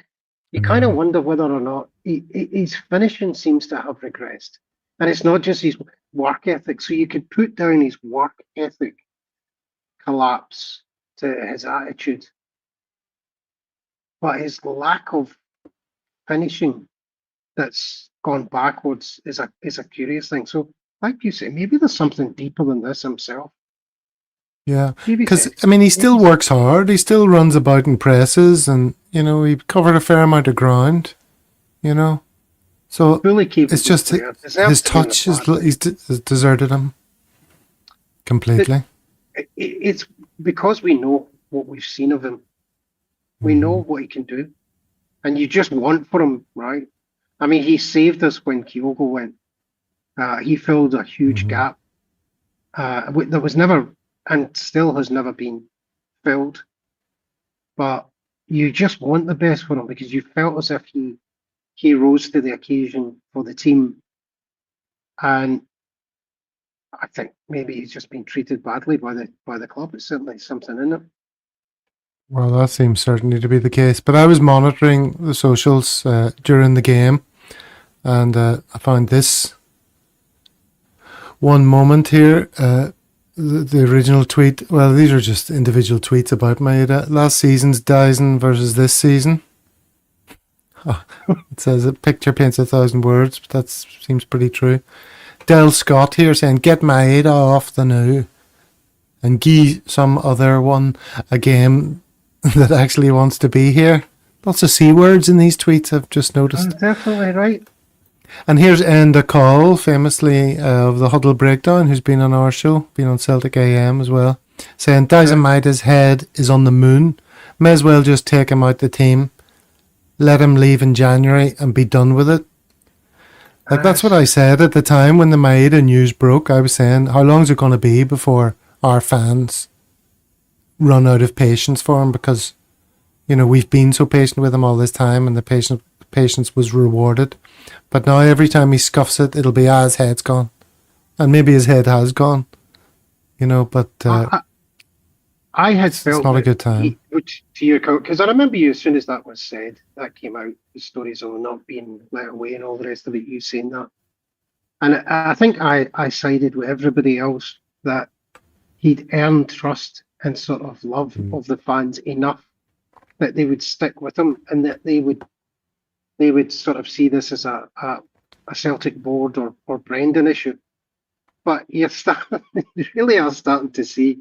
you kind of wonder whether or not his finishing seems to have regressed. And it's not just his work ethic. So you could put down his work ethic collapse to his attitude. But his lack of finishing that's gone backwards is a curious thing. So, like you say, maybe there's something deeper than this himself. Yeah, because I mean, he still works hard. He still runs about and presses, and he covered a fair amount of ground. So it's just his touch he's deserted him completely. It's because we know what we've seen of him. We know what he can do, and you just want for him, right? I mean, he saved us when Kyogo went. He filled a huge gap. There was never, and still has never been, filled. But you just want the best for him because you felt as if he rose to the occasion for the team. And I think maybe he's just been treated badly by the club. It's certainly something in it. Well, that seems certainly to be the case. But I was monitoring the socials during the game, and I found this one moment here. The original tweet. Well, these are just individual tweets about Maeda. Last season's Dyson versus this season. Oh, it says a picture paints 1,000 words, but that seems pretty true. Del Scott here saying, "Get Maeda off the now," and Guy some other one a game that actually wants to be here. Lots of C words in these tweets, I've just noticed. Definitely right. And here's Enda Call, famously of the Huddle Breakdown, who's been on our show, been on Celtic AM as well, saying Dyson Maeda's head is on the moon. May as well just take him out the team, let him leave in January and be done with it. Like, that's what I said at the time when the Maeda news broke. I was saying, how long is it going to be before our fans run out of patience for him? Because, you know, we've been so patient with him all this time, and the patience was rewarded. But now every time he scuffs it, it'll be, his head's gone. And maybe his head has gone. You know, but I had felt it's not a good time. To your because I remember you, as soon as that was said, that came out, the stories of not being let away and all the rest of it, you saying that. And I think I sided with everybody else that he'd earned trust and sort of love of the fans enough that they would stick with him, and that they would sort of see this as a Celtic board or Brendan issue. But you really are starting to see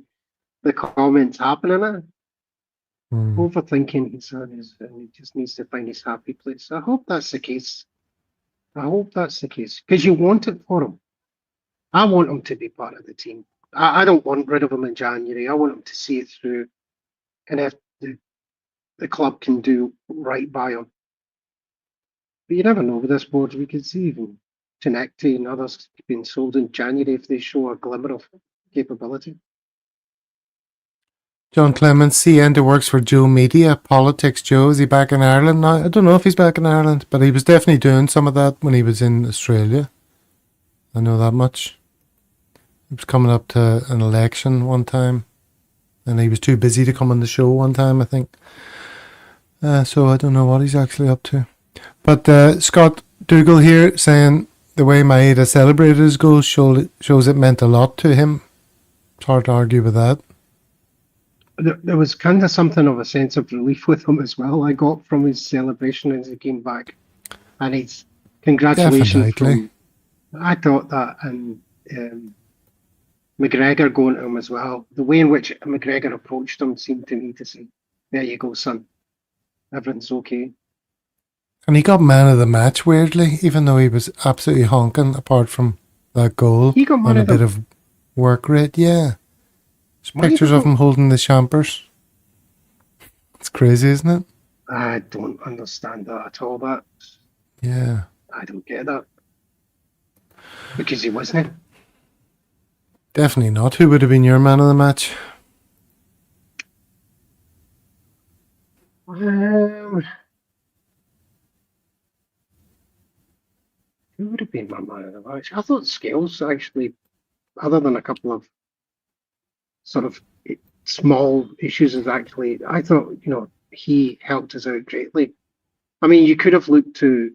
the comments happening now. Overthinking his son and he just needs to find his happy place. I hope that's the case. Because you want it for him. I want him to be part of the team. I don't want rid of him in January. I want him to see it through. And if the club can do right by him. But you never know with this board. We could see even Tenecti and others being sold in January if they show a glimmer of capability. John Clements, Enda works for Joe Media. Politics Joe, is he back in Ireland now? I don't know if he's back in Ireland, but he was definitely doing some of that when he was in Australia. I know that much. He was coming up to an election one time, and he was too busy to come on the show one time, I think. So I don't know what he's actually up to. But Scott Dougal here saying the way Maeda celebrated his goal shows it meant a lot to him. It's hard to argue with that. There was kind of something of a sense of relief with him as well. I got from his celebration as he came back, and his congratulations. I thought that, and McGregor going to him as well. The way in which McGregor approached him seemed to me to say, "There you go, son. Everything's okay." And he got man of the match weirdly, even though he was absolutely honking. Apart from that goal, he got on a bit of work rate, yeah. There's pictures of him holding the champers. It's crazy, isn't it? I don't understand that at all. Yeah. I don't get that. Because he wasn't. Definitely not. Who would have been your man of the match? Who would have been my man of the match? I thought Scales actually, other than a couple of sort of small issues, is actually, I thought, he helped us out greatly. I mean, you could have looked to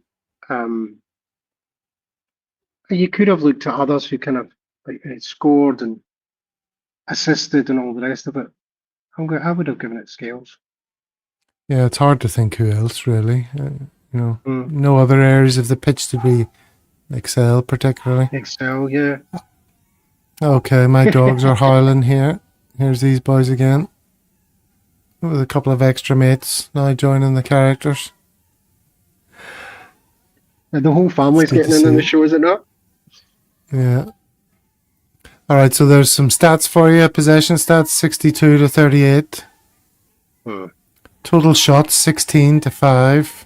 others who kind of scored and assisted and all the rest of it. I would have given it Scales. Yeah, it's hard to think who else really. No other areas of the pitch did we excel particularly. Yeah. Okay, my dogs are howling here. Here's these boys again. With a couple of extra mates now joining the characters. And the whole family's getting in on the show, is it not? Yeah. Alright, so there's some stats for you. Possession stats 62-38. Total shots 16-5.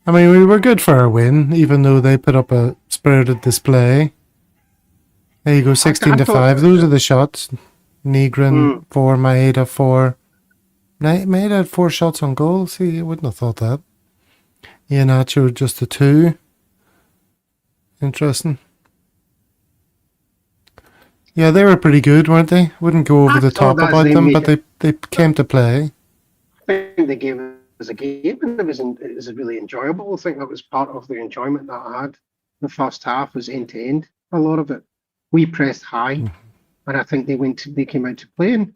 I mean, we were good for our win, even though they put up a spirited display. There you go, 16-5. Those are the shots. Negrin 4, Maeda 4. Maeda had 4 shots on goal. See, I wouldn't have thought that. Iheanacho just a 2. Interesting. Yeah, they were pretty good, weren't they? Wouldn't go over the top about them, but they came to play. I think the game was a game, and it was really enjoyable. I think that was part of the enjoyment that I had. The first half was end to end. A lot of it, we pressed high, and I think they came out to play. And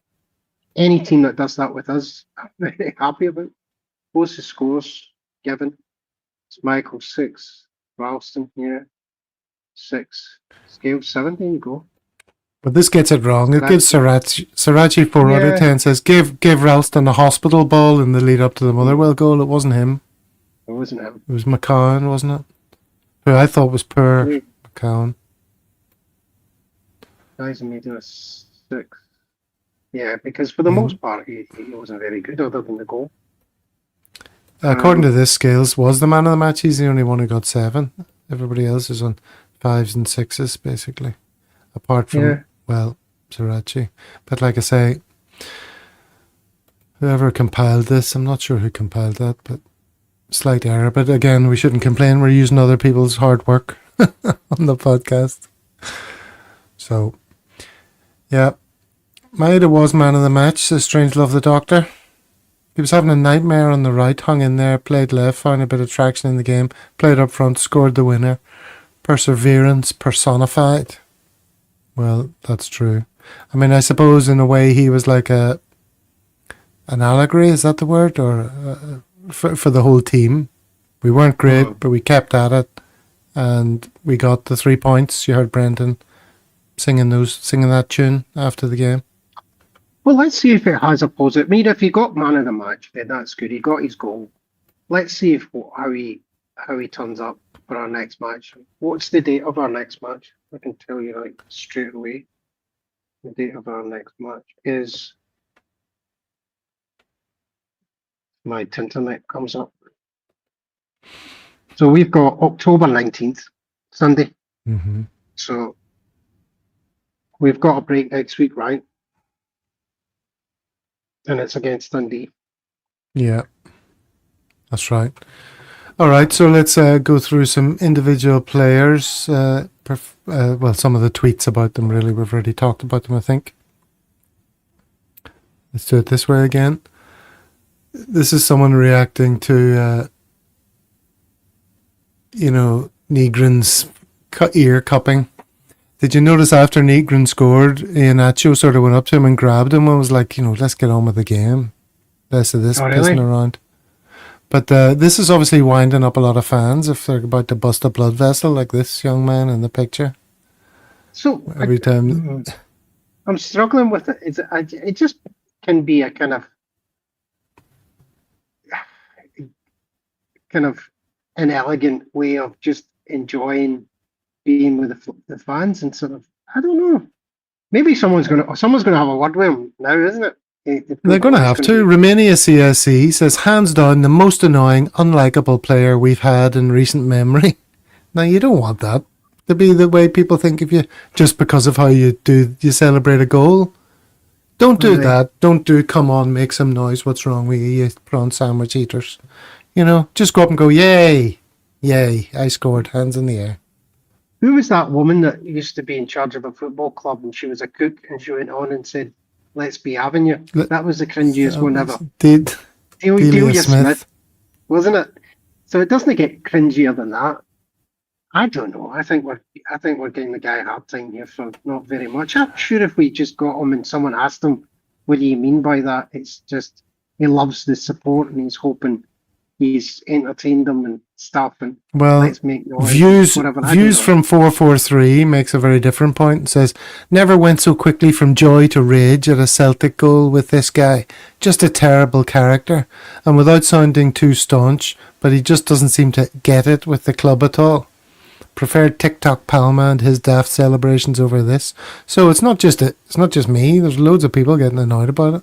any team that does that with us, I'm very happy about. What's the scores given? It's Michael 6, Ralston 6, Scale 7. There you go. But this gets it wrong. It gives Srirachi 4 out of 10. Says give Ralston a hospital ball in the lead up to the Motherwell goal. It wasn't him. It wasn't him. It was McCowan, wasn't it? Who I thought was poor. McCowan. Guys made a 6. Yeah, because for the most part he wasn't very good other than the goal. According to this, Scales was the man of the match. He's the only one who got 7. Everybody else is on 5s and 6s, basically. Apart from, well, Srirachi. But like I say, whoever compiled this, I'm not sure who compiled that, but slight error. But again, we shouldn't complain. We're using other people's hard work on the podcast. So, yeah. Maeda was man of the match, says Strangelove the Doctor. He was having a nightmare on the right, hung in there, played left, found a bit of traction in the game, played up front, scored the winner. Perseverance personified. Well, that's true. I mean, I suppose in a way he was like an allegory, is that the word? Or for the whole team. We weren't great, but we kept at it, and we got the 3 points. You heard Brendan singing that tune after the game. Well, let's see if it has a positive. I mean, if he got man of the match, then that's good. He got his goal. Let's see how he turns up for our next match. What's the date of our next match? I can tell you like straight away. The date of our next match is my internet comes up. So we've got October 19th, Sunday. Mm-hmm. So we've got a break next week, right? And it's against Dundee. Yeah, that's right. All right, so let's go through some individual players. Well, some of the tweets about them, really. We've already talked about them, I think. Let's do it this way again. This is someone reacting to, Negrin's ear cupping. Did you notice after Negrin scored, Iheanacho sort of went up to him and grabbed him and was like, let's get on with the game. Less of this pissing around. But this is obviously winding up a lot of fans if they're about to bust a blood vessel like this young man in the picture. So every time I'm struggling with it. It just can be a kind of inelegant way of just enjoying being with the fans and sort of, I don't know. Maybe someone's gonna have a word with him now, isn't it? They're going to have to. Romania CSC says, hands down, the most annoying, unlikable player we've had in recent memory. Now, you don't want that to be the way people think of you just because of how you celebrate a goal. Don't do that. Don't do, come on, make some noise. What's wrong with you prawn sandwich eaters? Just go up and go, yay, I scored, hands in the air. Who was that woman that used to be in charge of a football club and she was a cook and she went on and said, let's be having you? That was the cringiest one ever. Delia Smith, wasn't it? So it doesn't get cringier than that. I don't know. I think we're getting the guy a hard time here for not very much. I'm sure if we just got him and someone asked him, what do you mean by that? It's just he loves the support and he's hoping he's entertained them and stuff. And let's make noise. Views from 443 makes a very different point and says, never went so quickly from joy to rage at a Celtic goal with this guy. Just a terrible character. And without sounding too staunch, but he just doesn't seem to get it with the club at all. Preferred TikTok Palma and his daft celebrations over this. So it's not just me. There's loads of people getting annoyed about it.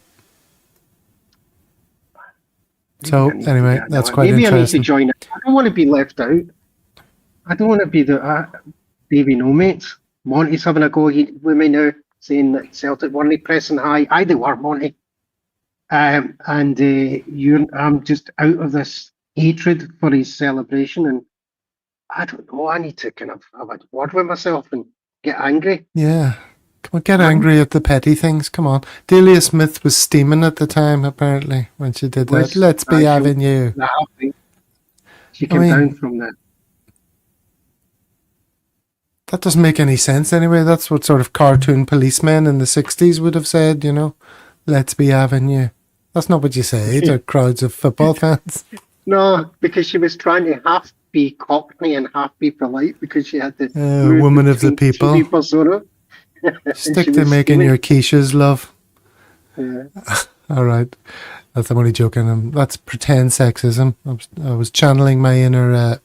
So anyway, that's quite maybe I need to interesting. join it. I don't want to be left out. I don't want to be the baby no mates. Monty's having a go with me now, saying that Celtic weren't pressing high. They were, Monty. I'm just out of this hatred for his celebration, and I don't know. I need to kind of have a word with myself and get angry. Yeah. Come on, get angry at the petty things. Come on. Delia Smith was steaming at the time, apparently, when she did that. Let's be having you. She came down from that. That doesn't make any sense anyway. That's what sort of cartoon policemen in the 60s would have said, you know. Let's be having you. That's not what you say to crowds of football fans. No, because she was trying to half be cockney and half be polite because she had the woman of the people. Persona. Stick to making your quiches, love. Yeah. All right. I'm only joking. That's pretend sexism. I was channeling my inner,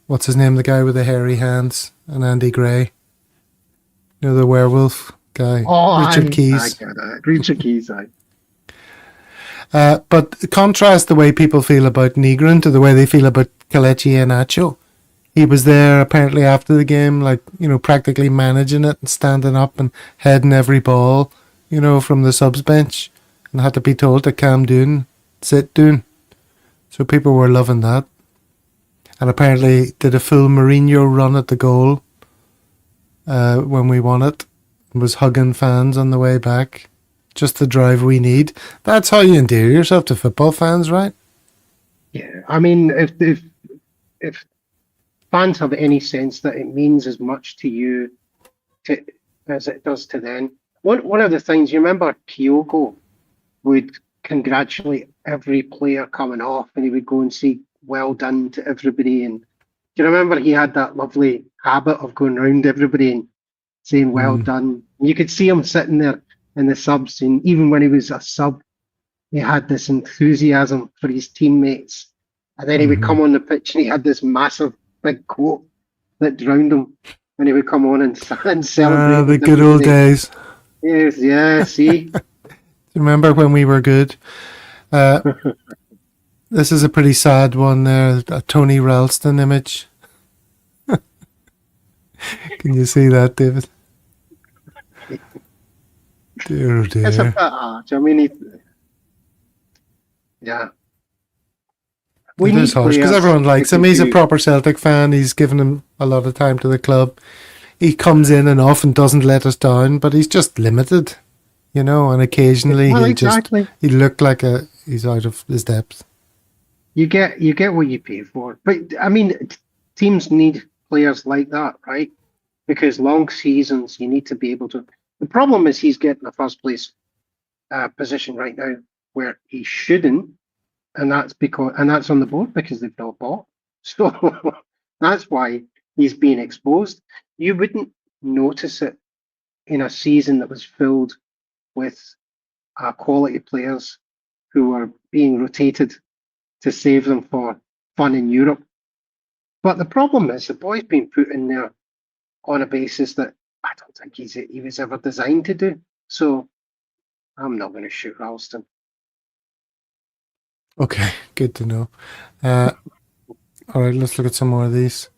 what's his name, the guy with the hairy hands, and Andy Gray. You know, the werewolf guy. Richard Keys. I get that. Richard Keys, But contrast the way people feel about Negrin to the way they feel about Kelechi Iheanacho. He was there apparently after the game, like, you know, practically managing it and standing up and heading every ball, you know, from the subs bench, and had to be told to calm down, sit down. So people were loving that. And apparently did a full Mourinho run at the goal when we won it. Was hugging fans on the way back. Just the drive we need. That's how you endear yourself to football fans, right? Yeah, I mean, if fans have any sense that it means as much to you as it does to them. One of the things, you remember Kyogo would congratulate every player coming off, and he would go and say well done to everybody. And do you remember he had that lovely habit of going around everybody and saying well done? And you could see him sitting there in the subs, and even when he was a sub, he had this enthusiasm for his teammates. And then he would come on the pitch and he had this massive big coat that drowned him. And he would come on and celebrate. The good old days. Yes, yeah, see? Remember when we were good? This is a pretty sad one there, a Tony Ralston image. Can you see that, David? Dear, dear. It's a bit harsh. I mean, yeah. It is harsh because everyone likes him. He's a proper Celtic fan. He's given him a lot of time to the club. He comes in and often doesn't let us down, but he's just limited, you know. And occasionally he looked like he's out of his depth. You get what you pay for, but I mean, teams need players like that, right? Because long seasons, you need to be able to. The problem is he's getting a first place position right now where he shouldn't. And that's on the board because they've not bought. So that's why he's being exposed. You wouldn't notice it in a season that was filled with quality players who are being rotated to save them for fun in Europe. But the problem is the boy's been put in there on a basis that I don't think he was ever designed to do. So I'm not going to shoot Ralston. Okay, good to know. All right, let's look at some more of these.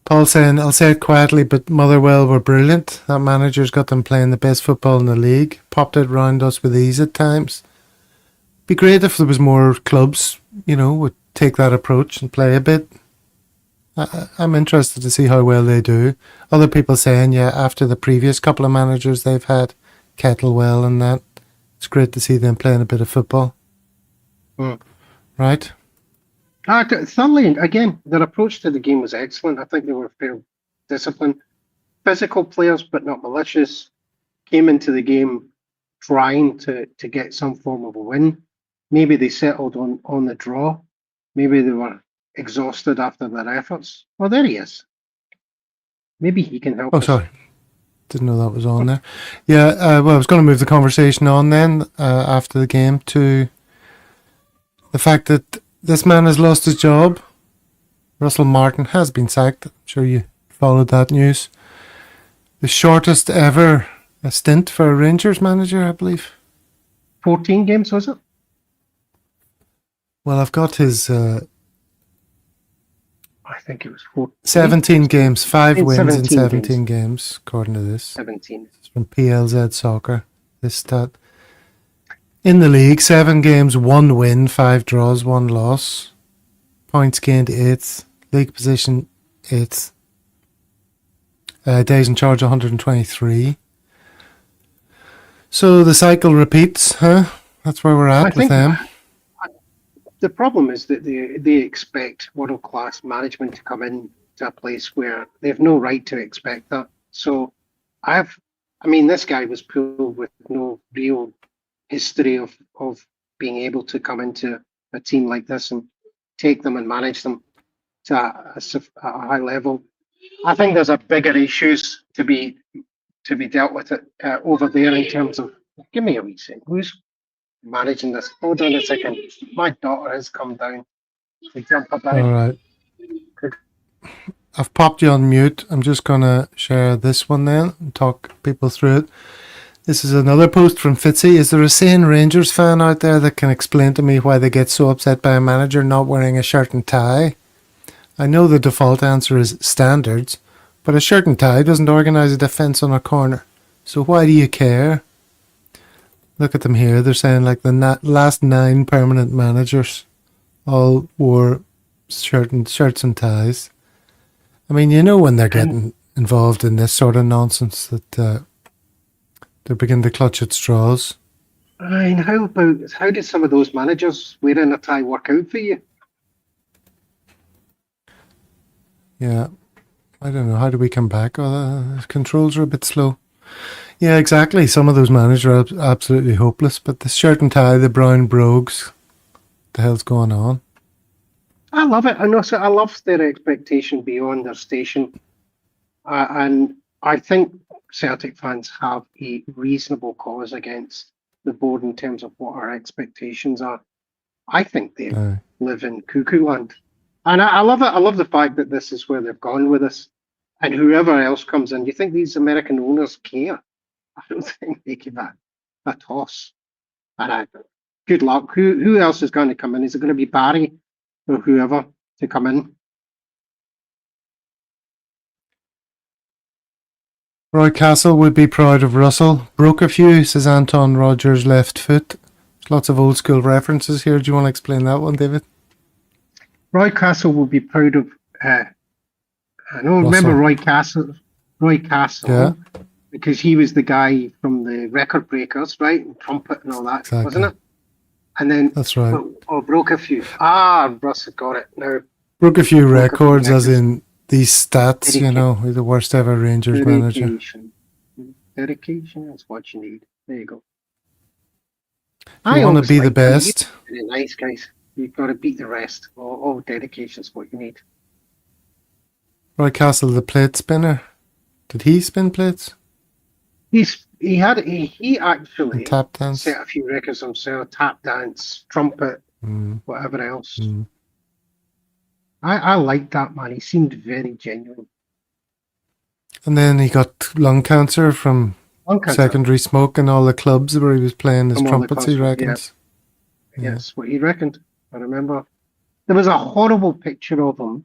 Paul saying, I'll say it quietly, but Motherwell were brilliant. That manager's got them playing the best football in the league. Popped it round us with ease at times. Be great if there was more clubs, you know, would take that approach and play a bit. I'm interested to see how well they do. Other people saying, yeah, after the previous couple of managers they've had, Kettlewell and that, it's great to see them playing a bit of football. Right? Thoroughly, again, their approach to the game was excellent. I think they were fair disciplined. Physical players, but not malicious. Came into the game trying to get some form of a win. Maybe they settled on the draw. Maybe they were exhausted after their efforts. Oh, there he is. Maybe he can help us. Oh, sorry. Didn't know that was on there. Yeah, well, I was going to move the conversation on then after the game to the fact that this man has lost his job. Russell Martin has been sacked. I'm sure you followed that news. The shortest ever stint for a Rangers manager, I believe. 14 games, was it? Well, I've got his I think it was 17 games, 5 wins in 17 games. games, according to this. 17. It's from PLZ Soccer, this stat. In the league, 7 games, 1 win, 5 draws, 1 loss. Points gained, 8th. League position, 8th. Days in charge, 123. So the cycle repeats, huh? That's where we're at with them. The problem is that they expect world-class management to come in to a place where they have no right to expect that. So this guy was pulled with no real history of being able to come into a team like this and take them and manage them to a high level. I think there's a bigger issues to be dealt with over there in terms of. Give me a wee second. Who's managing this? Hold on a second. My daughter has come down to jump about. All right. I've popped you on mute. I'm just going to share this one then and talk people through it. This is another post from Fitzy. Is there a sane Rangers fan out there that can explain to me why they get so upset by a manager not wearing a shirt and tie? I know the default answer is standards, but a shirt and tie doesn't organise a defence on a corner. So why do you care? Look at them here. They're saying like the last 9 permanent managers all wore shirts and ties. I mean, you know when they're getting involved in this sort of nonsense that they begin to clutch at straws. I mean, how did some of those managers wearing a tie work out for you? Yeah, I don't know. How do we come back? Oh, the controls are a bit slow. Yeah, exactly. Some of those managers are absolutely hopeless. But the shirt and tie, the brown brogues, the hell's going on? I love it. And also, I love their expectation beyond their station. And I think Celtic fans have a reasonable cause against the board in terms of what our expectations are. I think they live in cuckoo land. And I love it. I love the fact that this is where they've gone with us. And whoever else comes in, do you think these American owners care? I don't think they give a toss. And good luck. Who else is going to come in? Is it going to be Barry or whoever to come in? Roy Castle would be proud of Russell. Broke a few, says Anton Rodgers' left foot. There's lots of old school references here. Do you want to explain that one, David? Roy Castle will be proud of. I don't remember Roy Castle. Yeah. Because he was the guy from the Record Breakers, right? And trumpet and all that, exactly. Wasn't it? And then that's right. Broke a few. Russ had got it now. Broke a few records, as in these stats. You know, the worst ever Rangers manager. Dedication is what you need. There you go. You want to be the best. Nice guys. You've got to beat the rest. Oh, dedication is what you need. Roy Castle, the plate spinner. Did he spin plates? He actually tap dance. Set a few records himself. Tap dance, trumpet, whatever else. I liked that man. He seemed very genuine. And then he got lung cancer from secondary smoke in all the clubs where he was playing his trumpets, he reckons. Yeah. Yes, what he reckoned. I remember. There was a horrible picture of him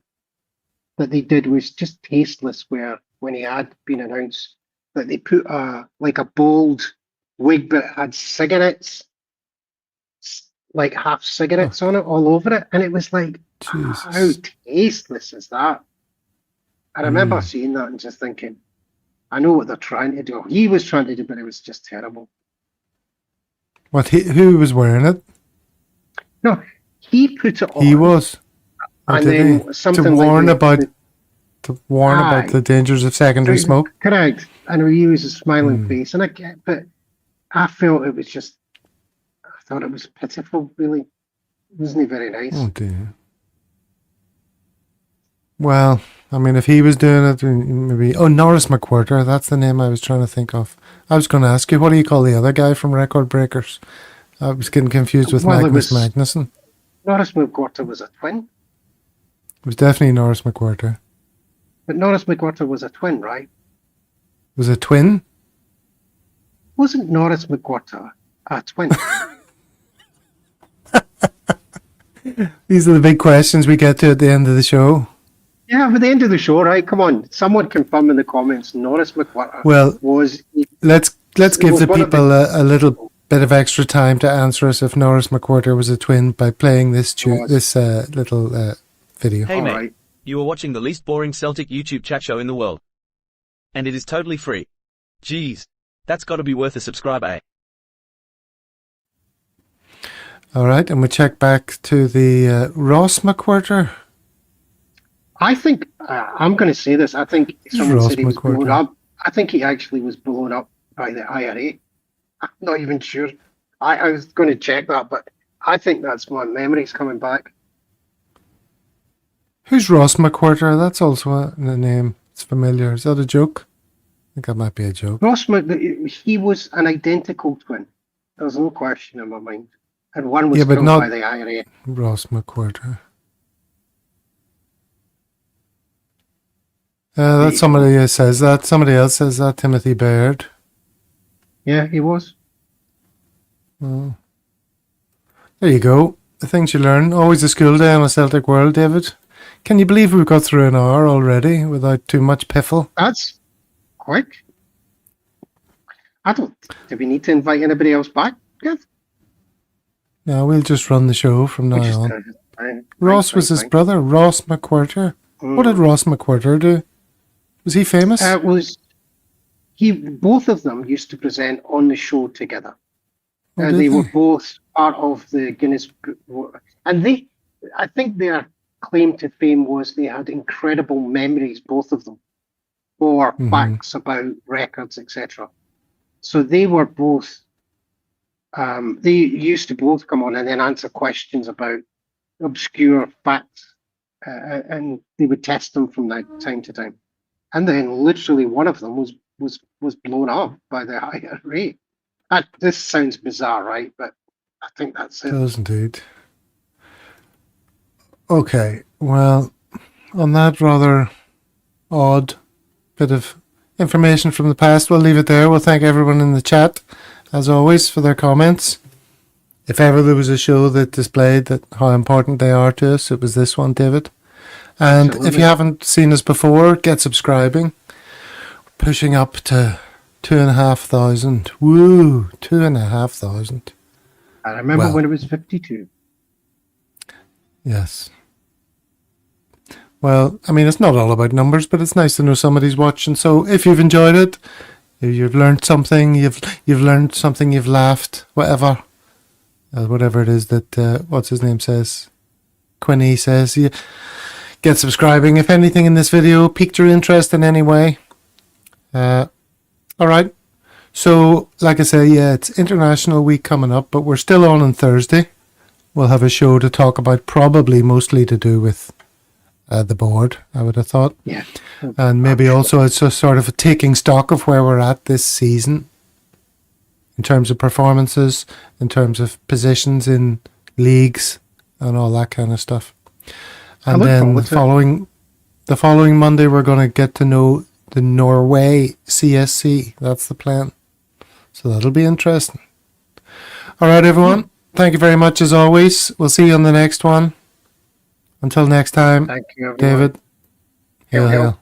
that they did was just tasteless, where when he had been announced that they put a bold wig but it had cigarettes, like half cigarettes on it, all over it. And it was like, Jesus. How tasteless is that? I remember seeing that and just thinking, I know what they're trying to do. He was trying to do, but it was just terrible. Who was wearing it? No, he put it on. He was. And then something to warn about the dangers of secondary smoke. Correct. And he was a smiling face, and but I felt it was just. I thought it was pitiful. Really, wasn't he very nice? Oh dear. Well, I mean, if he was doing it, maybe. Oh, Norris McWhirter. That's the name I was trying to think of. I was going to ask you, what do you call the other guy from Record Breakers? I was getting confused with Magnus Magnusson. Norris McWhirter was a twin. It was definitely Norris McWhirter. But Norris McWhirter was a twin, right? Was a twin? Wasn't Norris McWhirter a twin? These are the big questions we get to at the end of the show. Yeah, at the end of the show, right? Come on, someone confirm in the comments. Norris McWhirter Well, was. let's give was the one of people a little bit of extra time to answer us if Norris McWhirter was a twin by playing this little video. Hey mate, right. you are watching the least boring Celtic YouTube chat show in the world. And it is totally free. Jeez, that's gotta be worth a subscribe, eh? All right, and we check back to the Ross McWhirter. I think I'm going to say this. I think someone Ross said he was McWhirter. blown up. I think he actually was blown up by the IRA. I'm not even sure. I was going to check that, but I think that's my memories coming back. Who's Ross McWhirter? That's also a name. It's familiar. Is that a joke? I think that might be a joke. He was an identical twin. There's no question in my mind. And one was Yeah, but killed not- by the IRA. Ross McWhirter. That's somebody who says that. Somebody else says that. Timothy Baird. Yeah, he was. Oh. There you go. The things you learn. Always a school day in a Celtic world, David. Can you believe we've got through an hour already without too much piffle? That's quick. Do we need to invite anybody else back? Yeah. No, we'll just run the show from now on. Ross was his brother, Ross McWhirter. What did Ross McWhirter do? Was he famous? Both of them used to present on the show together. Oh, They were both part of the Guinness Book. And I think their claim to fame was they had incredible memories, both of them, for facts about records, etc. So they were both, they used to both come on and then answer questions about obscure facts. And they would test them from that time to time. And then literally one of them was blown up by the IRA. This sounds bizarre, right? But I think that's it. It does indeed. Okay, well, on that rather odd bit of information from the past, we'll leave it there. We'll thank everyone in the chat, as always, for their comments. If ever there was a show that displayed that how important they are to us, it was this one, David. And Absolutely. if you haven't seen us before, get subscribing. Pushing up to 2,500. Woo! 2,500. I remember Well. when it was 52. Yes. Well, I mean, it's not all about numbers, but it's nice to know somebody's watching. So if you've enjoyed it, if you've learned something, you've learned something, you've laughed, whatever it is that, what's his name says, Quinny says, you get subscribing. If anything in this video piqued your interest in any way. All right. So, like I say, yeah, it's International Week coming up, but we're still on Thursday. We'll have a show to talk about, probably mostly to do with the board, I would have thought. Yeah. And maybe also it's a sort of a taking stock of where we're at this season in terms of performances, in terms of positions in leagues and all that kind of stuff. And then the following Monday, we're going to get to know the Norway CSC. That's the plan. So that'll be interesting. All right, everyone. Thank you very much as always. We'll see you on the next one. Until next time, Thank you, everyone. David. Hail, Hail, hail. hail.